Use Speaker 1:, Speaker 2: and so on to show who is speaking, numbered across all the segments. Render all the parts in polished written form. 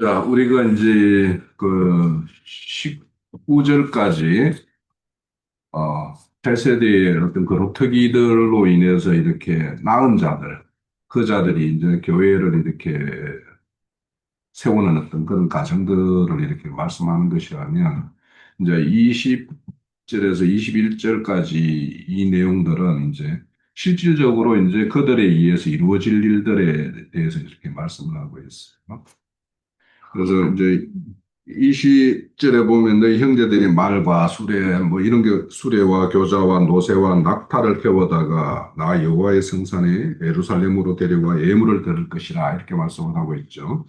Speaker 1: 자, 우리가 이제 그 19절까지 어, 8세대의 어떤 그룹특이들로 인해서 이렇게 낳은 자들, 그 자들이 이제 교회를 이렇게 세우는 어떤 그런 가정들을 이렇게 말씀하는 것이라면, 이제 20절에서 21절까지 이 내용들은 이제 실질적으로 이제 그들에 의해서 이루어질 일들에 대해서 이렇게 말씀을 하고 있어요. 그래서 이제 20절에 보면 너희 형제들이 말과 수레 뭐 이런 게 수레와 교자와 노새와 낙타를 태워다가 나 여호와의 성산에 예루살렘으로 데려와 예물을 드릴 것이라 이렇게 말씀을 하고 있죠.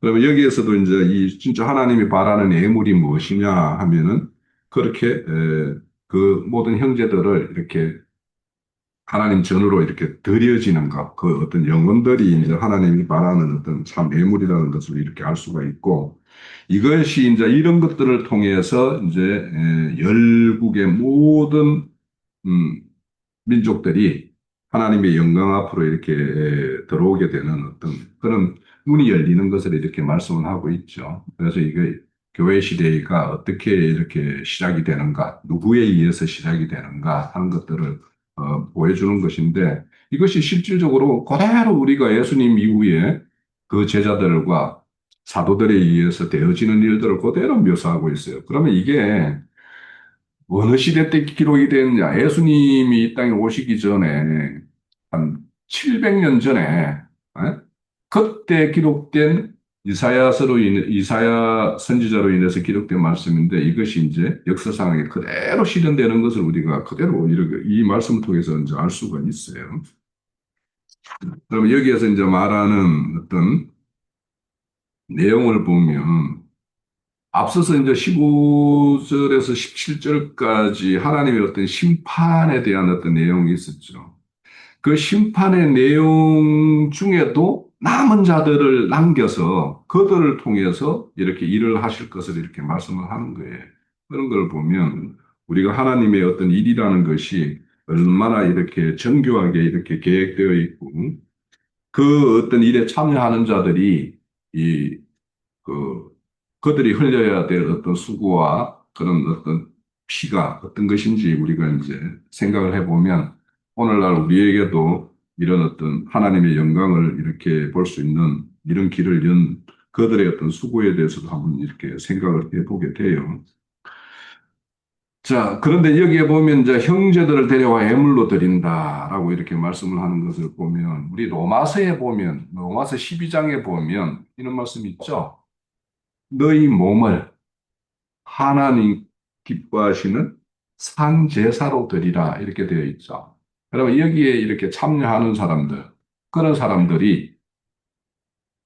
Speaker 1: 그러면 여기에서도 이제 이 진짜 하나님이 바라는 예물이 무엇이냐 하면은 그렇게 그 모든 형제들을 이렇게 하나님 전으로 이렇게 드려지는 것, 그 어떤 영혼들이 이제 하나님이 바라는 어떤 참 예물이라는 것을 이렇게 알 수가 있고, 이것이 이제 이런 것들을 통해서 이제 열국의 모든 음, 민족들이 하나님의 영광 앞으로 이렇게 들어오게 되는 어떤 그런 문이 열리는 것을 이렇게 말씀을 하고 있죠. 그래서 이게 교회 시대가 어떻게 이렇게 시작이 되는가, 누구에 의해서 시작이 되는가 하는 것들을 보여주는 것인데, 이것이 실질적으로 그대로 우리가 예수님 이후에 그 제자들과 사도들에 의해서 되어지는 일들을 그대로 묘사하고 있어요. 그러면 이게 어느 시대 때 기록이 됐냐? 예수님이 이 땅에 오시기 전에 한 700년 전에 그때 기록된 이사야 선지자로 인해서 기록된 말씀인데 이것이 이제 역사상에 그대로 실현되는 것을 우리가 그대로 이렇게 이 말씀을 통해서 이제 알 수가 있어요. 그러면 여기에서 이제 말하는 어떤 내용을 보면 앞서서 이제 15절에서 17절까지 하나님의 어떤 심판에 대한 어떤 내용이 있었죠. 그 심판의 내용 중에도 남은 자들을 남겨서 그들을 통해서 이렇게 일을 하실 것을 이렇게 말씀을 하는 거예요. 그런 걸 보면 우리가 하나님의 어떤 일이라는 것이 얼마나 이렇게 정교하게 이렇게 계획되어 있고 그 어떤 일에 참여하는 자들이 이 그, 그들이 흘려야 될 어떤 수고와 그런 어떤 피가 어떤 것인지 우리가 이제 생각을 해보면 오늘날 우리에게도 이런 어떤 하나님의 영광을 이렇게 볼 수 있는 이런 길을 연 그들의 어떤 수고에 대해서도 한번 이렇게 생각을 해보게 돼요. 자, 그런데 여기에 보면 이제 형제들을 데려와 예물로 드린다라고 이렇게 말씀을 하는 것을 보면 우리 로마서에 보면 로마서 12장에 보면 이런 말씀이 있죠. 너희 몸을 하나님 기뻐하시는 상제사로 드리라 이렇게 되어 있죠. 그러면 여기에 이렇게 참여하는 사람들, 그런 사람들이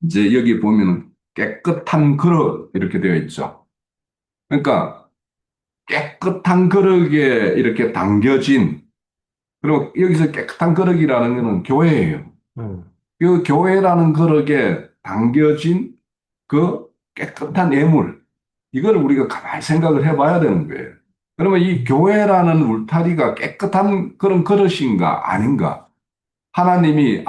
Speaker 1: 이제 여기 보면은 깨끗한 그릇 이렇게 되어 있죠. 그러니까 깨끗한 그릇에 이렇게 담겨진, 그리고 여기서 깨끗한 그릇이라는 것은 교회예요. 그 교회라는 그릇에 담겨진 그 깨끗한 예물, 이걸 우리가 가만히 생각을 해봐야 되는 거예요. 그러면 이 교회라는 울타리가 깨끗한 그런 그릇인가 아닌가? 하나님이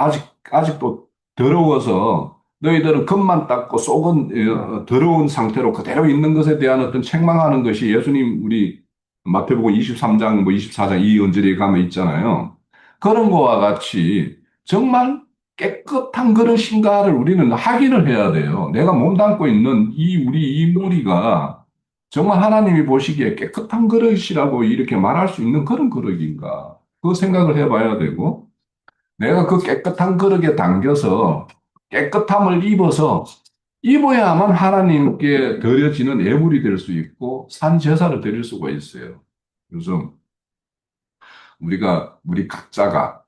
Speaker 1: 아직도 더러워서 너희들은 겉만 닦고 속은 더러운 상태로 그대로 있는 것에 대한 어떤 책망하는 것이 예수님 우리 마태복음 23장 뭐 24장 이 언저리에 가면 있잖아요. 그런 거와 같이 정말 깨끗한 그릇인가를 우리는 확인을 해야 돼요. 내가 몸담고 있는 우리 이 무리가 정말 하나님이 보시기에 깨끗한 그릇이라고 이렇게 말할 수 있는 그런 그릇인가? 그 생각을 해봐야 되고, 내가 그 깨끗한 그릇에 담겨서 깨끗함을 입어야만 하나님께 드려지는 예물이 될 수 있고 산 제사를 드릴 수가 있어요. 그래서 우리 각자가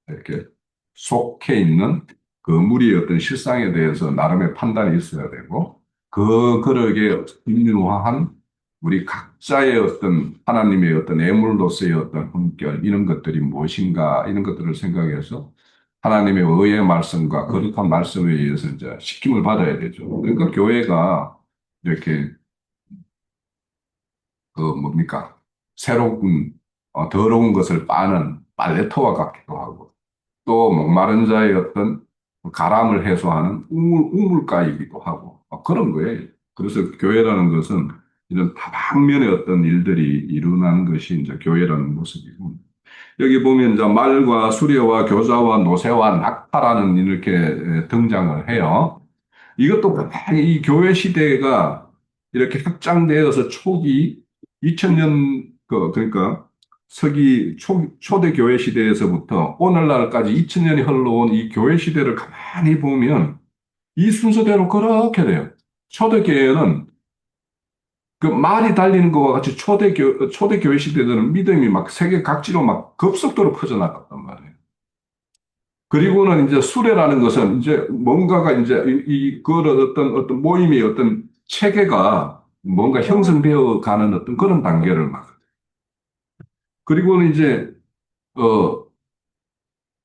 Speaker 1: 이렇게 속해 있는 그 무리의 어떤 실상에 대해서 나름의 판단이 있어야 되고 그 그릇에 인유한 우리 각자의 어떤 하나님의 어떤 예물로서의 어떤 품격 이런 것들이 무엇인가 이런 것들을 생각해서 하나님의 의의 말씀과 거룩한 말씀에 의해서 이제 시킴을 받아야 되죠. 그러니까 교회가 이렇게 그 뭡니까 새로운 더러운 것을 빠는 빨래터와 같기도 하고 또 목마른 자의 어떤 가람을 해소하는 우물가이기도 하고 그런 거예요. 그래서 교회라는 것은 이런 다방면의 어떤 일들이 일어나는 것이 이제 교회라는 모습이고 여기 보면 이제 말과 수레와 교자와 노새와 낙타라는 이렇게 등장을 해요. 이것도 이 교회 시대가 이렇게 확장되어서 초기 2000년 그러니까 서기 초대 교회 시대에서부터 오늘날까지 2000년이 흘러온 이 교회 시대를 가만히 보면 이 순서대로 그렇게 돼요. 초대 교회는 그 말이 달리는 것과 같이 초대 교회 시대들은 믿음이 막 세계 각지로 막 급속도로 퍼져나갔단 말이에요. 그리고는 이제 수레라는 것은 이제 뭔가가 이제 그런 어떤 모임의 어떤 체계가 뭔가 형성되어 가는 어떤 그런 단계를 막. 그리고는 이제, 어,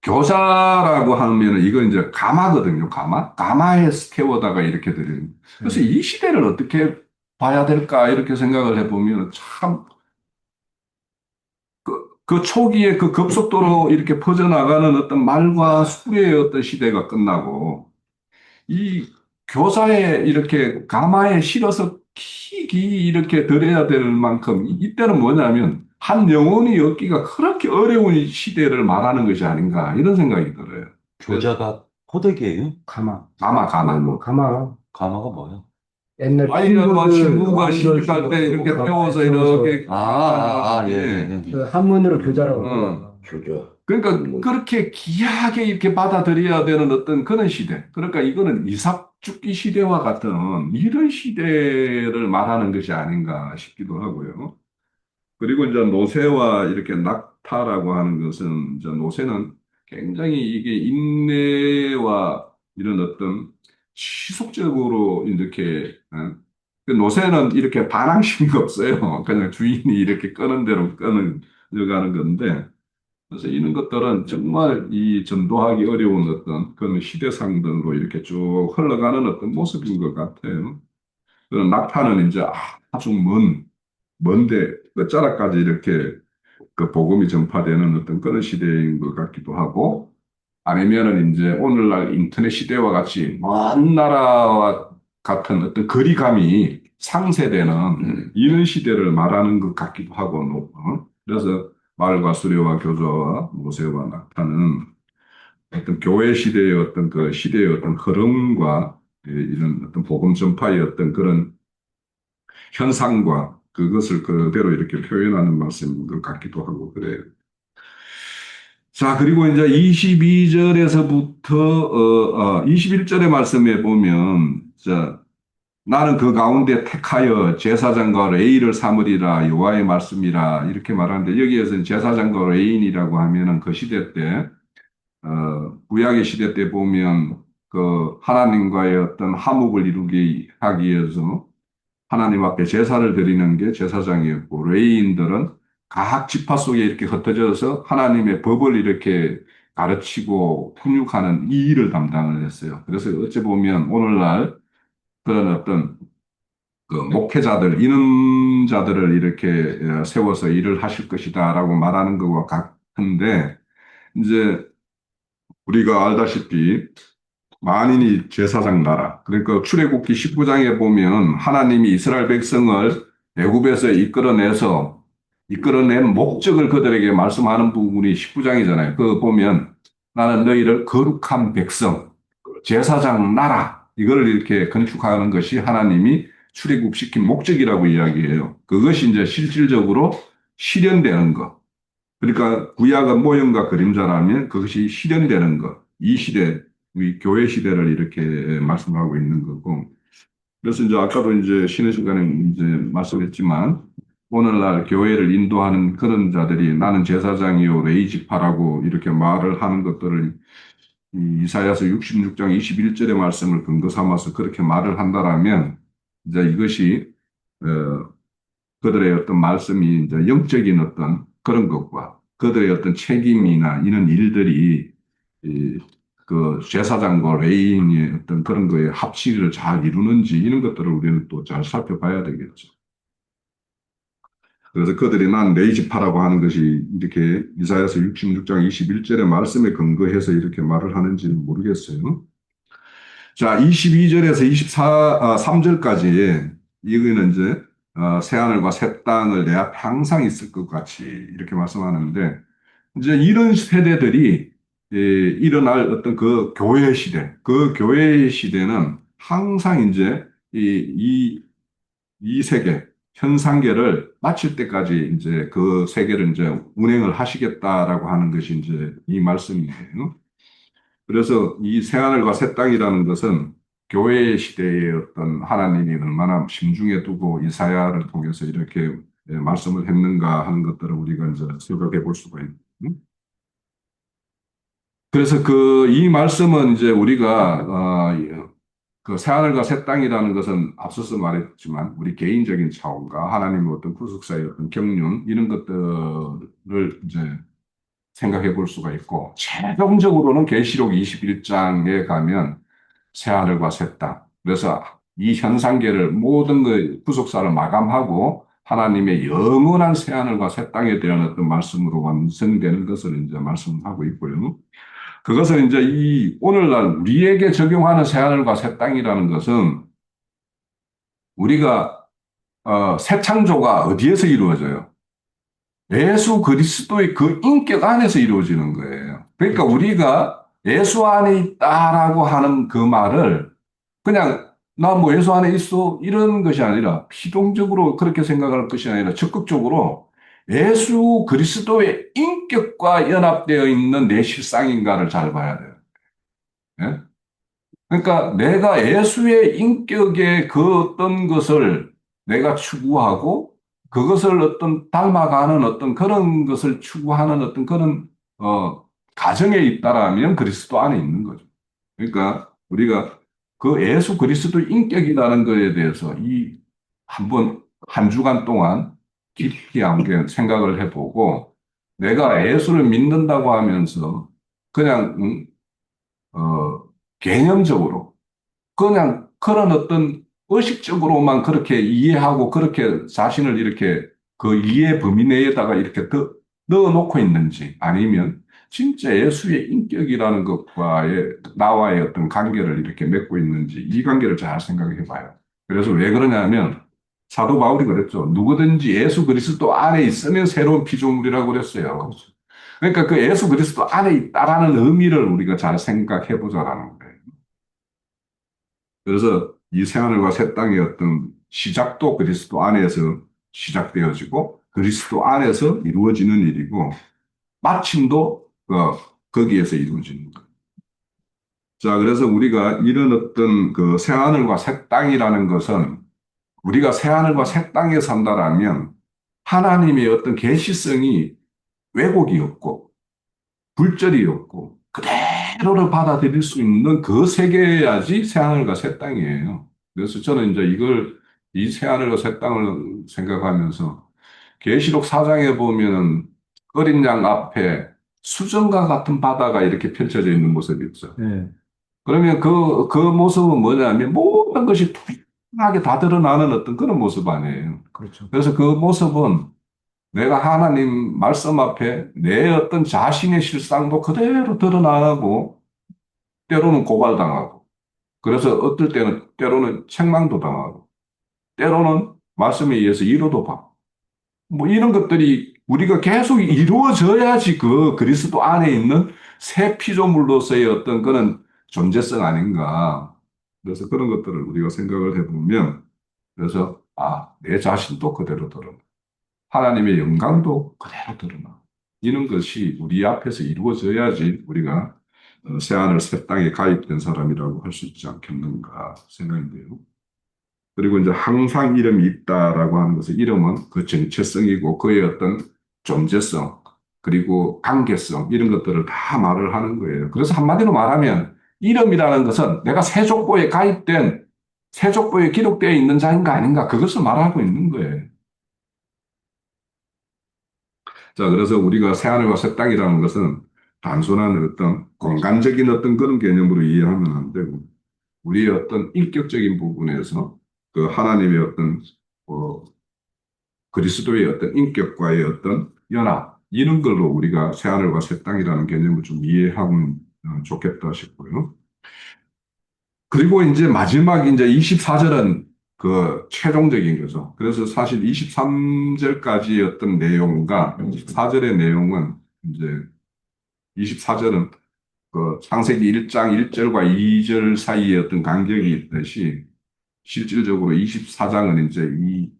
Speaker 1: 교사라고 하면 이건 이제 가마거든요. 가마? 가마에 태워다가 이렇게 드리는. 그래서 이 시대를 어떻게 봐야 될까 이렇게 생각을 해보면 참 그 초기에 그 급속도로 이렇게 퍼져나가는 어떤 말과 수레의 어떤 시대가 끝나고 이 교사에 이렇게 가마에 실어서 킥이 이렇게 들여야 될 만큼 이때는 뭐냐면 한 영혼이 얻기가 그렇게 어려운 시대를 말하는 것이 아닌가 이런 생각이 들어요. 그래서
Speaker 2: 교자가 호되게요?
Speaker 1: 가마 뭐
Speaker 2: 가마가 뭐예요?
Speaker 3: 옛날
Speaker 1: 아니 뭐
Speaker 3: 신부들
Speaker 1: 친구가
Speaker 3: 왕절
Speaker 1: 시집갈 때 이렇게 태워서
Speaker 3: 태워서
Speaker 1: 이렇게
Speaker 2: 예, 예,
Speaker 1: 가는
Speaker 2: 예.
Speaker 3: 그 한문으로 교자라고
Speaker 1: 어.
Speaker 3: 그러더라고요.
Speaker 1: 그러니까 그렇게 귀하게 이렇게 받아들여야 되는 어떤 그런 시대. 그러니까 이거는 이삭죽기 시대와 같은 이런 시대를 말하는 것이 아닌가 싶기도 하고요. 그리고 이제 노새와 이렇게 낙타라고 하는 것은 이제 노새는 굉장히 이게 인내와 이런 어떤 지속적으로 이렇게 그 노새는 이렇게 반항심이 없어요. 그냥 주인이 이렇게 끄는 대로 끄는 가는 건데 그래서 이런 것들은 정말 이 전도하기 어려운 어떤 그런 시대상들로 이렇게 쭉 흘러가는 어떤 모습인 것 같아요. 그런 낙타는 이제 아주 먼데 끝자락까지 이렇게 그 복음이 전파되는 어떤 그런 시대인 것 같기도 하고 아니면은 이제 오늘날 인터넷 시대와 같이 먼 나라와 같은 어떤 거리감이 상쇄되는 이런 시대를 말하는 것 같기도 하고 그래서 말과 수레와 교조와 모세와 낙타는 어떤 교회 시대의 어떤 그 시대의 어떤 흐름과 이런 어떤 복음 전파의 어떤 그런 현상과 그것을 그대로 이렇게 표현하는 말씀인 것 같기도 하고 그래요. 자, 그리고 이제 22절에서부터 21절의 말씀에 보면 자, 나는 그 가운데 택하여 제사장과 레위를 삼으리라 여호와의 말씀이라 이렇게 말하는데 여기에서는 제사장과 레위인이라고 하면은 그 시대 때 구약의 시대 때 보면 그 하나님과의 어떤 화목을 이루게 하기 위해서 하나님 앞에 제사를 드리는 게 제사장이었고 레위인들은 각 지파 속에 이렇게 흩어져서 하나님의 법을 이렇게 가르치고 훈육하는 이 일을 담당을 했어요. 그래서 어찌 보면 오늘날 그런 어떤 그 목회자들, 인원자들을 이렇게 세워서 일을 하실 것이다라고 말하는 것과 같은데 이제 우리가 알다시피 만인이 제사장 나라. 그러니까 출애굽기 19장에 보면 하나님이 이스라엘 백성을 애굽에서 이끌어낸 목적을 그들에게 말씀하는 부분이 19장이잖아요. 그 보면 나는 너희를 거룩한 백성, 제사장 나라 이거를 이렇게 건축하는 것이 하나님이 출애굽시킨 목적이라고 이야기해요. 그것이 이제 실질적으로 실현되는 것. 그러니까 구약은 모형과 그림자라면 그것이 실현되는 것. 이 시대, 우리 교회 시대를 이렇게 말씀하고 있는 거고. 그래서 이제 아까도 이제 쉬는 시간에 이제 말씀했지만 오늘날 교회를 인도하는 그런 자들이 나는 제사장이요 레위 지파라고 이렇게 말을 하는 것들을 이 이사야서 66장 21절의 말씀을 근거 삼아서 그렇게 말을 한다라면 이제 이것이 그들의 어떤 말씀이 이제 영적인 어떤 그런 것과 그들의 어떤 책임이나 이런 일들이 그 제사장과 레위인의 어떤 그런 거에 합치를 잘 이루는지 이런 것들을 우리는 또 잘 살펴봐야 되겠죠. 그래서 그들이 난 내 지파라고 하는 것이 이렇게 이사야서 66장 21절의 말씀에 근거해서 이렇게 말을 하는지는 모르겠어요. 자, 22절에서 3절까지 이거는 이제 새하늘과 새 땅을 내 앞에 항상 있을 것 같이 이렇게 말씀하는데 이제 이런 세대들이 일어날 어떤 그 교회 시대, 그 교회의 시대는 항상 이제 이 세계, 현상계를 마칠 때까지 이제 그 세계를 이제 운행을 하시겠다라고 하는 것이 이제 이 말씀이에요. 그래서 이 새하늘과 새 땅이라는 것은 교회 시대의 어떤 하나님이 얼마나 심중에 두고 이사야를 통해서 이렇게 말씀을 했는가 하는 것들을 우리가 이제 생각해 볼 수가 있는. 그래서 이 말씀은 이제 우리가 그 새하늘과 새 땅이라는 것은 앞서서 말했지만 우리 개인적인 차원과 하나님의 어떤 구속사의 어떤 경륜 이런 것들을 이제 생각해 볼 수가 있고 최종적으로는 계시록 21장에 가면 새하늘과 새 땅. 그래서 이 현상계를 모든 그 구속사를 마감하고 하나님의 영원한 새하늘과 새 땅에 대한 어떤 말씀으로 완성되는 것을 이제 말씀하고 있고요. 그것은 이제 이 오늘날 우리에게 적용하는 새하늘과 새 땅이라는 것은 우리가 새 창조가 어디에서 이루어져요? 예수 그리스도의 그 인격 안에서 이루어지는 거예요. 그러니까 우리가 예수 안에 있다라고 하는 그 말을 그냥 나 뭐 예수 안에 있어 이런 것이 아니라 피동적으로 그렇게 생각할 것이 아니라 적극적으로 예수 그리스도의 인격과 연합되어 있는 내 실상인가를 잘 봐야 돼요. 예? 그러니까 내가 예수의 인격의 그 어떤 것을 내가 추구하고 그것을 어떤 닮아가는 어떤 그런 것을 추구하는 어떤 그런 가정에 있다라면 그리스도 안에 있는 거죠. 그러니까 우리가 그 예수 그리스도 인격이라는 것에 대해서 이 한번 한 주간 동안 깊이 한번 생각을 해보고 내가 예수를 믿는다고 하면서 그냥 개념적으로 그냥 그런 어떤 의식적으로만 그렇게 이해하고 그렇게 자신을 이렇게 그 이해 범위 내에다가 이렇게 넣어놓고 있는지 아니면 진짜 예수의 인격이라는 것과의 나와의 어떤 관계를 이렇게 맺고 있는지 이 관계를 잘 생각해 봐요. 그래서 왜 그러냐면 사도 바울이 그랬죠. 누구든지 예수 그리스도 안에 있으면 새로운 피조물이라고 그랬어요. 그러니까 그 예수 그리스도 안에 있다라는 의미를 우리가 잘 생각해 보자라는 거예요. 그래서 이 새하늘과 새 땅의 어떤 시작도 그리스도 안에서 시작되어지고 그리스도 안에서 이루어지는 일이고 마침도 거기에서 이루어지는 거예요. 자, 그래서 우리가 이런 어떤 그 새하늘과 새 땅이라는 것은 우리가 새하늘과 새 땅에 산다라면 하나님의 어떤 계시성이 왜곡이 없고 불절이 없고 그대로를 받아들일 수 있는 그 세계야지 새하늘과 새 땅이에요. 그래서 저는 이제 이 새하늘과 새 땅을 생각하면서 계시록 4장에 보면은 어린 양 앞에 수정과 같은 바다가 이렇게 펼쳐져 있는 모습이 있죠.
Speaker 3: 네.
Speaker 1: 그러면 그 모습은 뭐냐면 모든 것이 투명하게 다 드러나는 어떤 그런 모습 아니에요.
Speaker 3: 그렇죠.
Speaker 1: 그래서 그 모습은 내가 하나님 말씀 앞에 내 어떤 자신의 실상도 그대로 드러나고 때로는 고발당하고 그래서 어떨 때로는 책망도 당하고 때로는 말씀에 의해서 위로도 받고 뭐 이런 것들이 우리가 계속 이루어져야지 그 그리스도 안에 있는 새 피조물로서의 어떤 그런 존재성 아닌가. 그래서 그런 것들을 우리가 생각을 해보면 그래서 내 자신도 그대로 드러나. 하나님의 영광도 그대로 드러나. 이런 것이 우리 앞에서 이루어져야지 우리가 새하늘 새 땅에 가입된 사람이라고 할 수 있지 않겠는가 생각인데요. 그리고 이제 항상 이름이 있다라고 하는 것은 이름은 그 정체성이고 그의 어떤 존재성 그리고 관계성 이런 것들을 다 말을 하는 거예요. 그래서 한마디로 말하면 이름이라는 것은 내가 세족보에 가입된 세족보에 기록되어 있는 자인가 아닌가 그것을 말하고 있는 거예요. 자, 그래서 우리가 새하늘과 새 땅이라는 것은 단순한 어떤 공간적인 어떤 그런 개념으로 이해하면 안 되고 우리의 어떤 인격적인 부분에서 그 하나님의 어떤 어, 그리스도의 어떤 인격과의 어떤 연합, 이런 걸로 우리가 새하늘과 새 땅이라는 개념을 좀 이해하면 좋겠다 싶고요. 그리고 이제 마지막 이제 24절은 그 최종적인 거죠. 그래서 사실 23절까지의 어떤 내용과 24절의 내용은 이제 24절은 그 창세기 1장 1절과 2절 사이에 어떤 간격이 있듯이 실질적으로 24장은 이제 이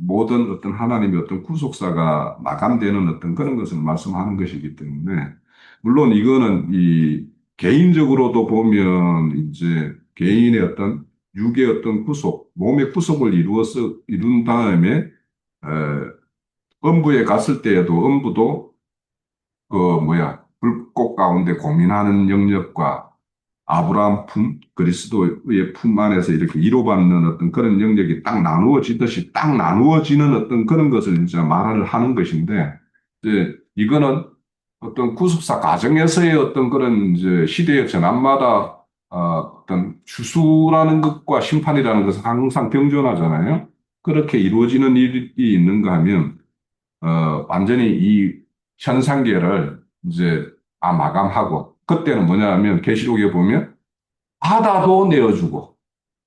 Speaker 1: 모든 어떤 하나님의 어떤 구속사가 마감되는 어떤 그런 것을 말씀하는 것이기 때문에 물론 이거는 이 개인적으로도 보면 이제 개인의 어떤 육의 어떤 구속, 몸의 구속을 이룬 다음에 음부에 갔을 때에도 음부도 그 뭐야 불꽃 가운데 고민하는 영역과 아브라함 품, 그리스도의 품 안에서 이렇게 이루받는 어떤 그런 영역이 딱 나누어지듯이 딱 나누어지는 어떤 그런 것을 이제 말을 하는 것인데, 이제 이거는 어떤 구속사 과정에서의 어떤 그런 이제 시대의 전환마다 어떤 추수라는 것과 심판이라는 것은 항상 병존하잖아요. 그렇게 이루어지는 일이 있는가 하면, 완전히 이 현상계를 이제 마감하고, 그때는 뭐냐 하면 계시록에 보면 바다도 내어주고,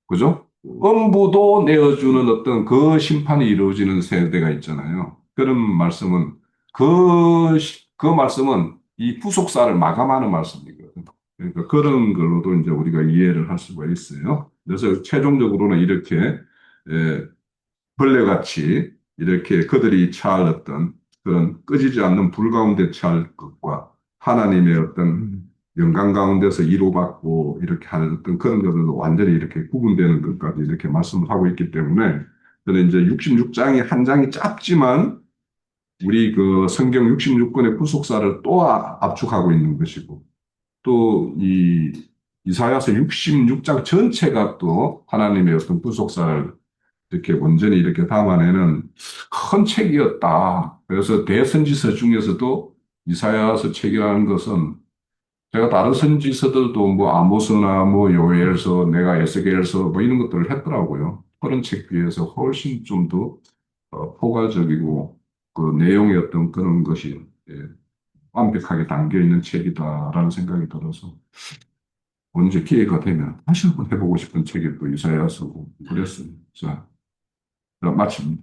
Speaker 1: 그죠? 음부도 내어주는 어떤 그 심판이 이루어지는 세대가 있잖아요. 그런 말씀은, 그 말씀은 이 구속사를 마감하는 말씀이거든요. 그러니까 그런 걸로도 이제 우리가 이해를 할 수가 있어요. 그래서 최종적으로는 이렇게, 벌레같이 이렇게 그들이 처할 어떤 그런 꺼지지 않는 불 가운데 처할 것과 하나님의 어떤 영광 가운데서 이루받고 이렇게 하는 어떤 그런 것들도 완전히 이렇게 구분되는 것까지 이렇게 말씀을 하고 있기 때문에 저는 이제 66장이 한 장이 짧지만 우리 그 성경 66권의 구속사를 또 압축하고 있는 것이고 또 이 이사야서 66장 전체가 또 하나님의 어떤 구속사를 이렇게 온전히 이렇게 담아내는 큰 책이었다. 그래서 대선지서 중에서도 이사야서 책이라는 것은 제가 다른 선지서들도 뭐 아모스나 뭐 요엘서, 내가 에스겔서 뭐 이런 것들을 했더라고요. 그런 책 비해서 훨씬 좀 더 포괄적이고 그 내용의 어떤 그런 것이 완벽하게 담겨 있는 책이다라는 생각이 들어서 언제 기회가 되면 다시 한번 해보고 싶은 책이 또 이사야서고 그랬습니다. 자, 마칩니다.